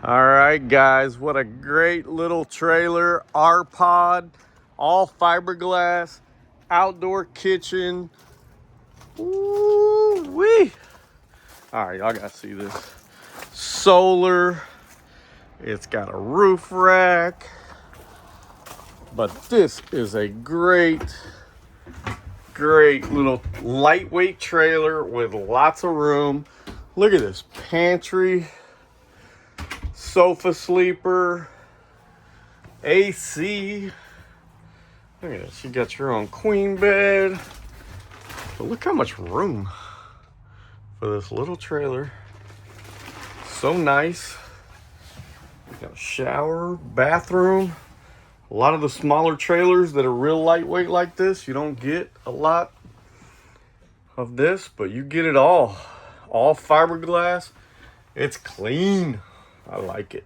All right, guys, what a great little trailer. RPOD, all fiberglass, outdoor kitchen. Woo-wee. All right, y'all gotta see this. Solar. It's got a roof rack. But this is a great little lightweight trailer with lots of room. Look at this pantry, sofa sleeper, AC. Look at this, you got your own queen bed. But look how much room for this little trailer. So nice. You got a shower, bathroom. A lot of the smaller trailers that are real lightweight like this, you don't get a lot of this, but you get it all. All fiberglass. It's clean. I like it.